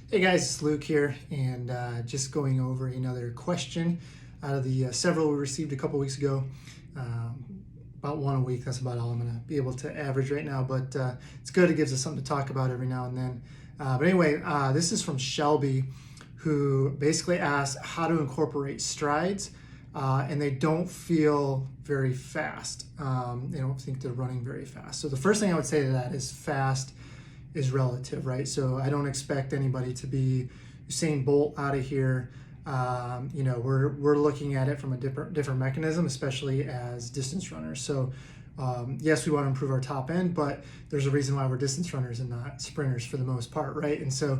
Hey guys, it's Luke here, and just going over another question out of the several we received a couple weeks ago. About one a week, that's about all I'm going to be able to average right now, but it's good. It gives us something to talk about every now and then. But anyway, this is from Shelby, who basically asked how to incorporate strides, and they don't feel very fast. They don't think they're running very fast. So the first thing I would say to that is fast is relative, right? So I don't expect anybody to be Usain Bolt out of here. We're looking at it from a different mechanism, especially as distance runners. So yes, we want to improve our top end, but there's a reason why we're distance runners and not sprinters for the most part, right? And so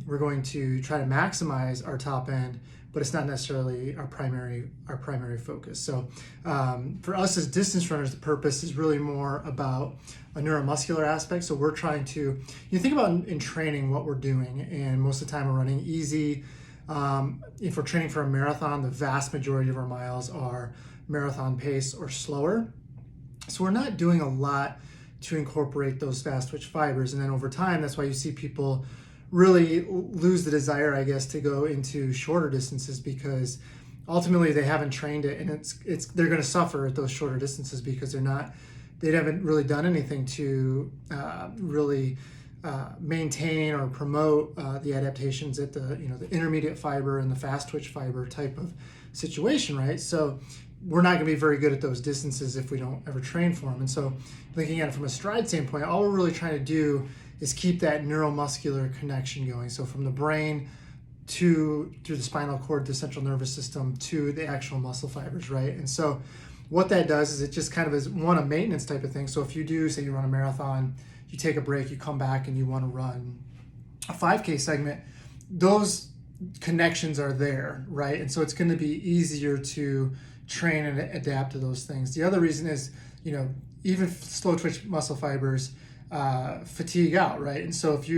we're going to try to maximize our top end, but it's not necessarily our primary focus. So for us as distance runners, the purpose is really more about a neuromuscular aspect. So we're trying to, you think about in training what we're doing, and most of the time we're running easy. If we're training for a marathon, the vast majority of our miles are marathon pace or slower. So we're not doing a lot to incorporate those fast twitch fibers. And then over time, that's why you see people really lose the desire, I guess, to go into shorter distances, because ultimately they haven't trained it, and they're going to suffer at those shorter distances because they haven't really done anything to really maintain or promote the adaptations at the intermediate fiber and the fast twitch fiber type of situation, right? So we're not going to be very good at those distances if we don't ever train for them. And so looking at it from a stride standpoint, all we're really trying to do is keep that neuromuscular connection going. So from the brain through the spinal cord, the central nervous system, to the actual muscle fibers, right? And so what that does is it just kind of is a maintenance type of thing. So if you do, say you run a marathon, you take a break, you come back and you want to run a 5K segment, those connections are there, right? And so it's going to be easier to train and adapt to those things. The other reason is, even slow twitch muscle fibers fatigue out, right? And so if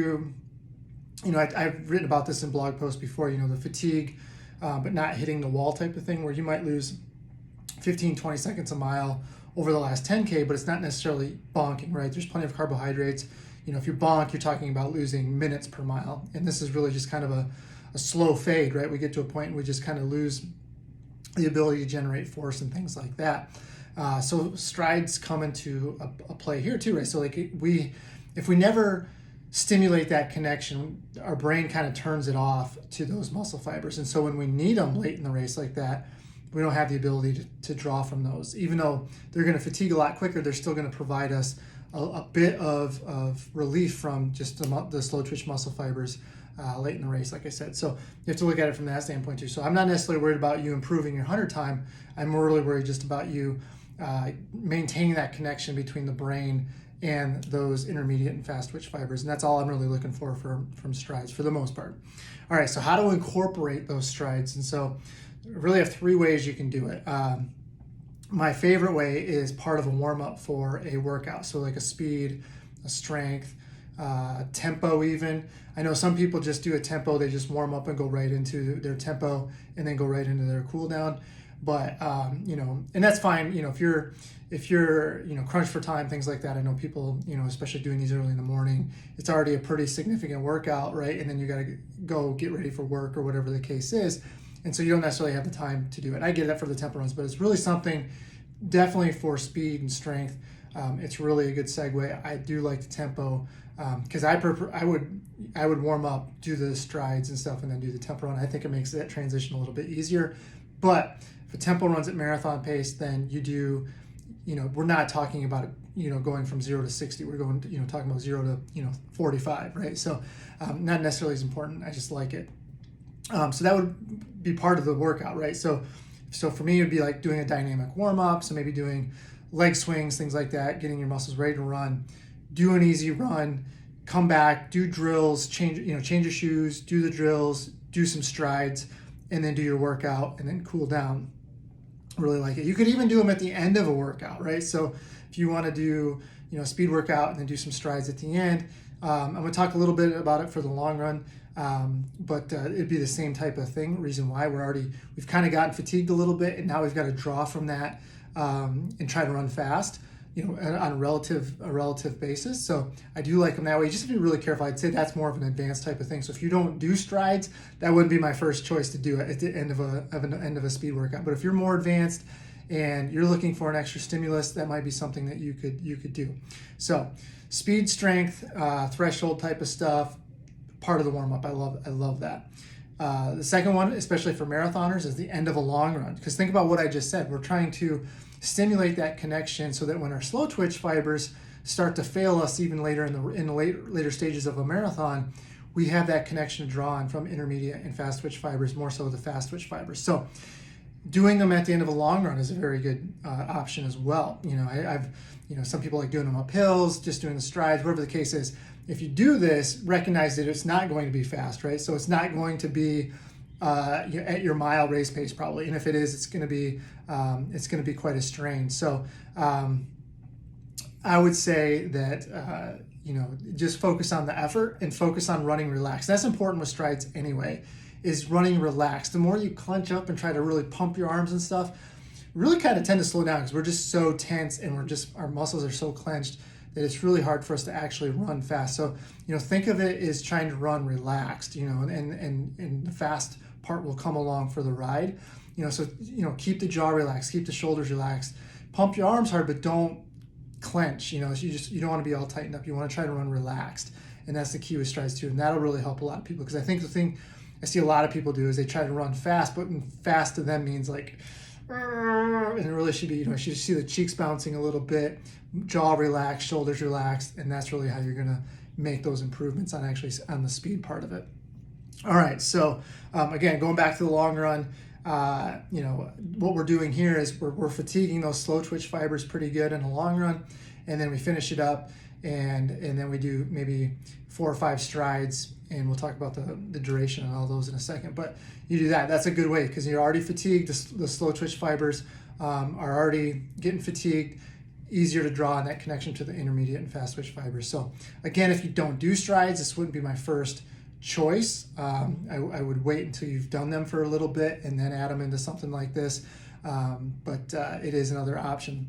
I've written about this in blog posts before, the fatigue, but not hitting the wall type of thing, where you might lose 15, 20 seconds a mile over the last 10K, but it's not necessarily bonking, right? There's plenty of carbohydrates. If you bonk, you're talking about losing minutes per mile. And this is really just kind of a slow fade, right? We get to a point where we just kind of lose the ability to generate force and things like that. So strides come into a play here too, right? So if we never stimulate that connection, our brain kind of turns it off to those muscle fibers. And so when we need them late in the race like that, we don't have the ability to draw from those. Even though they're going to fatigue a lot quicker, they're still going to provide us a bit of relief from just the slow twitch muscle fibers late in the race, like I said. So you have to look at it from that standpoint too. So I'm not necessarily worried about you improving your 100 time. I'm more really worried just about you maintaining that connection between the brain and those intermediate and fast twitch fibers. And that's all I'm really looking for from strides for the most part. All right, so how to incorporate those strides. And so I really have three ways you can do it. My favorite way is part of a warm-up for a workout. So like a speed, a strength, tempo even. I know some people just do a tempo. They just warm up and go right into their tempo and then go right into their cool down. But, and that's fine. If you're crunched for time, things like that. I know people, especially doing these early in the morning, it's already a pretty significant workout, right? And then you got to go get ready for work or whatever the case is. And so you don't necessarily have the time to do it. I get that for the tempo runs, but it's really something definitely for speed and strength. It's really a good segue. I do like the tempo because I would warm up, do the strides and stuff, and then do the tempo run. I think it makes that transition a little bit easier. But if a tempo run's at marathon pace, then you do, we're not talking about it, going from 0 to 60. We're going, talking about 0 to, 45, right? So not necessarily as important. I just like it. So that would be part of the workout, right? So for me, it would be like doing a dynamic warm up. So maybe doing leg swings, things like that, getting your muscles ready to run, do an easy run, come back, do drills, change your shoes, do the drills, do some strides, and then do your workout and then cool down. Really like it. You could even do them at the end of a workout, right? So if you want to do, a speed workout and then do some strides at the end, I'm going to talk a little bit about it for the long run. But it'd be the same type of thing. Reason why we've kind of gotten fatigued a little bit, and now we've got to draw from that and try to run fast. on a relative basis. So I do like them that way. You just have to be really careful. I'd say that's more of an advanced type of thing. So if you don't do strides, that wouldn't be my first choice to do it at the end of a speed workout. But if you're more advanced and you're looking for an extra stimulus, that might be something that you could do. So speed, strength, threshold type of stuff, part of the warm up. I love that. The second one, especially for marathoners, is the end of a long run. Because think about what I just said. We're trying to stimulate that connection so that when our slow twitch fibers start to fail us even later in the later stages of a marathon, we have that connection to draw on from intermediate and fast twitch fibers, more so the fast twitch fibers. So doing them at the end of a long run is a very good option as well. I've some people like doing them up hills, just doing the strides, whatever the case is. If you do this, recognize that it's not going to be fast, right? So it's not going to be at your mile race pace probably, and if it is, it's going to be quite a strain. So I would say that just focus on the effort and focus on running relaxed. That's important with strides anyway, is running relaxed. The more you clench up and try to really pump your arms and stuff, really kind of tend to slow down because we're just so tense and our muscles are so clenched that it's really hard for us to actually run fast. So, think of it as trying to run relaxed, and the fast part will come along for the ride. So keep the jaw relaxed, keep the shoulders relaxed, pump your arms hard, but don't clench. You don't want to be all tightened up. You want to try to run relaxed, and that's the key with strides too. And that'll really help a lot of people, because I think the thing I see a lot of people do is they try to run fast, but fast to them means like, and it really should be, you should see the cheeks bouncing a little bit, jaw relaxed, shoulders relaxed, and that's really how you're going to make those improvements on the speed part of it. All right, so again, going back to the long run, what we're doing here is we're fatiguing those slow twitch fibers pretty good in the long run, and then we finish it up, and then we do maybe 4 or 5 strides, and we'll talk about the duration and all those in a second. But you do that. That's a good way, because you're already fatigued. The slow twitch fibers are already getting fatigued. Easier to draw on that connection to the intermediate and fast twitch fibers. So again, if you don't do strides, this wouldn't be my first choice. I would wait until you've done them for a little bit and then add them into something like this. But it is another option.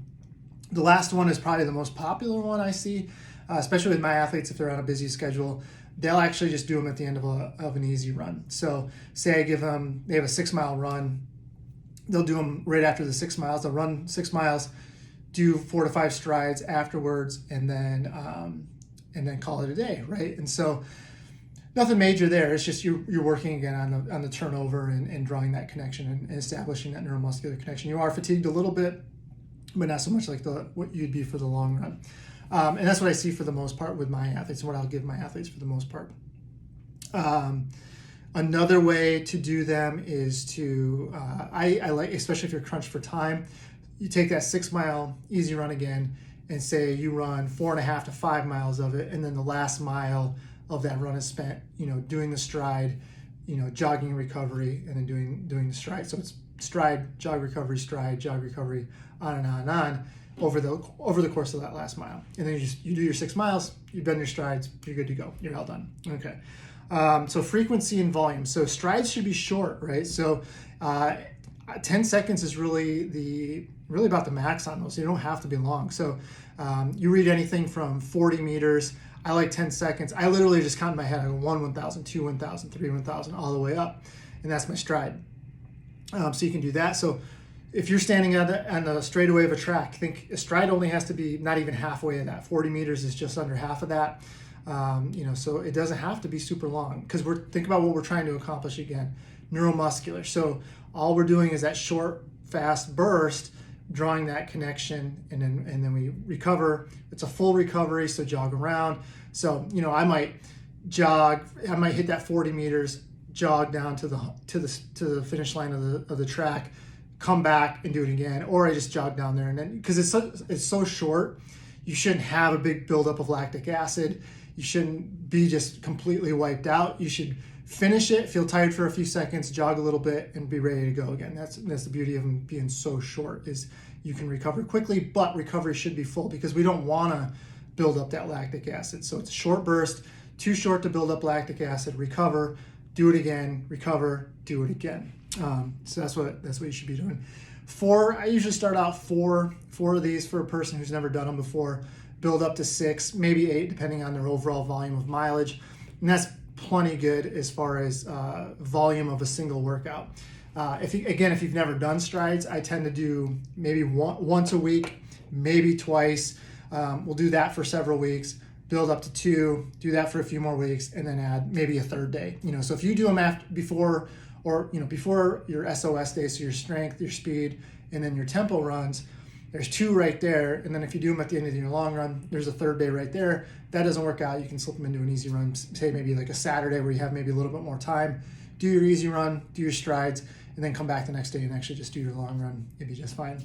The last one is probably the most popular one I see, especially with my athletes. If they're on a busy schedule, they'll actually just do them at the end of an easy run. So say I give them, they have a 6 mile run, they'll do them right after the 6 miles. They'll run 6 miles, do 4 to 5 strides afterwards, and then call it a day, right? And so nothing major there. It's just you're working again on the turnover and drawing that connection and establishing that neuromuscular connection. You are fatigued a little bit, but not so much like what you'd be for the long run. And that's what I see for the most part with my athletes, and what I'll give my athletes for the most part. Another way to do them is to, I like, especially if you're crunched for time, you take that 6 mile easy run again, and say you run 4.5 to 5 miles of it, and then the last mile of that run is spent, doing the stride, jogging and recovery, and then doing the stride. So it's stride, jog recovery, on and on and on over the course of that last mile. And then you do your 6 miles, you've done your strides, you're good to go. You're all done. Okay. So frequency and volume. So strides should be short, right? So 10 seconds is really about the max on those. So you don't have to be long. So you read anything from 40 meters. I like 10 seconds. I literally just count in my head. I go 1, 1,000, 2, 1,000, 3, 1,000, all the way up. And that's my stride. So you can do that. So if you're standing on the straightaway of a track, think a stride only has to be not even halfway of that. 40 meters is just under half of that. So it doesn't have to be super long, because think about what we're trying to accomplish again, neuromuscular. So all we're doing is that short, fast burst, drawing that connection, and then we recover. It's a full recovery, so jog around. So I might hit that 40 meters, jog down to the finish line of the track, come back and do it again, or I just jog down there, and then, because it's so short, you shouldn't have a big buildup of lactic acid. You shouldn't be just completely wiped out. You should finish it, feel tired for a few seconds, jog a little bit, and be ready to go again. That's the beauty of them being so short, is you can recover quickly, but recovery should be full, because we don't want to build up that lactic acid. So it's a short burst, too short to build up lactic acid, recover, do it again, recover, do it again. So that's what you should be doing. 4, I usually start out four of these for a person who's never done them before, build up to 6, maybe 8, depending on their overall volume of mileage. And that's plenty good as far as volume of a single workout. If you've never done strides, I tend to do maybe once a week, maybe twice. We'll do that for several weeks, build up to 2, do that for a few more weeks, and then add maybe a third day. So if you do them before your SOS day, so your strength, your speed, and then your tempo runs, there's 2 right there. And then if you do them at the end of your long run, there's a third day right there. If that doesn't work out, you can slip them into an easy run, say maybe like a Saturday where you have maybe a little bit more time. Do your easy run, do your strides, and then come back the next day and actually just do your long run. You'll be just fine.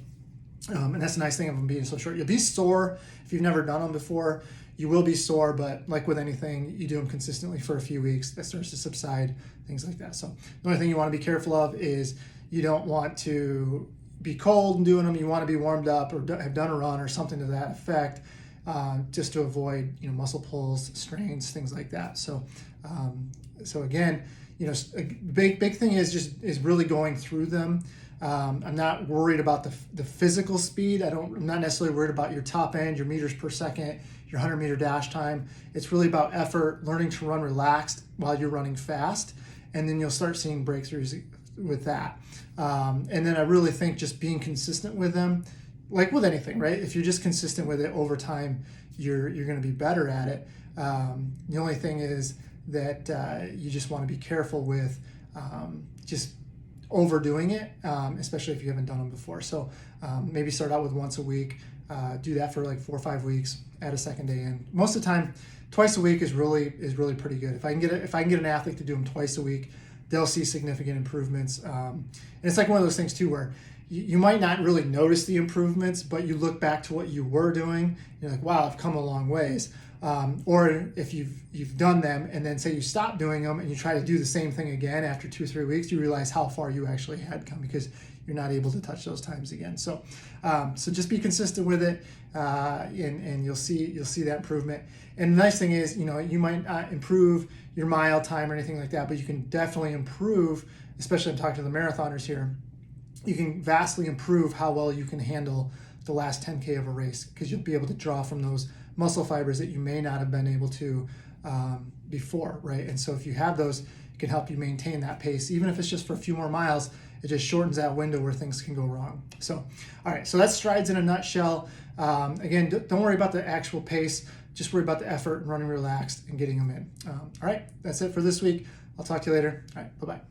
And that's the nice thing of them being so short. You'll be sore if you've never done them before. You will be sore, but like with anything, you do them consistently for a few weeks, that starts to subside, things like that. So the only thing you want to be careful of is you don't want to be cold and doing them. You want to be warmed up or have done a run or something to that effect, just to avoid muscle pulls, strains, things like that. So again, a big thing is really going through them. I'm not worried about the physical speed. I'm not necessarily worried about your top end, your meters per second, your 100-meter dash time. It's really about effort, learning to run relaxed while you're running fast, and then you'll start seeing breakthroughs with that. And then I really think just being consistent with them, like with anything, right? If you're just consistent with it over time, you're going to be better at it. The only thing is that you just want to be careful with just overdoing it, especially if you haven't done them before. So maybe start out with once a week, do that for like 4 or 5 weeks, add a second day in. Most of the time, twice a week is really pretty good. If I can get an athlete to do them twice a week, they'll see significant improvements. And it's like one of those things too, where you might not really notice the improvements, but you look back to what you were doing, you're like, wow, I've come a long ways. Or if you've done them and then say you stop doing them and you try to do the same thing again after 2 or 3 weeks, you realize how far you actually had come because you're not able to touch those times again. So just be consistent with it, and you'll see that improvement. And the nice thing is, you might not improve your mile time or anything like that, but you can definitely improve, especially I'm talking to the marathoners here, you can vastly improve how well you can handle the last 10K of a race, because you'll be able to draw from those muscle fibers that you may not have been able to before, right? And so if you have those, it can help you maintain that pace. Even if it's just for a few more miles, it just shortens that window where things can go wrong. So, all right, so that's strides in a nutshell. Again, don't worry about the actual pace, just worry about the effort and running relaxed and getting them in. All right, that's it for this week. I'll talk to you later. All right, bye-bye.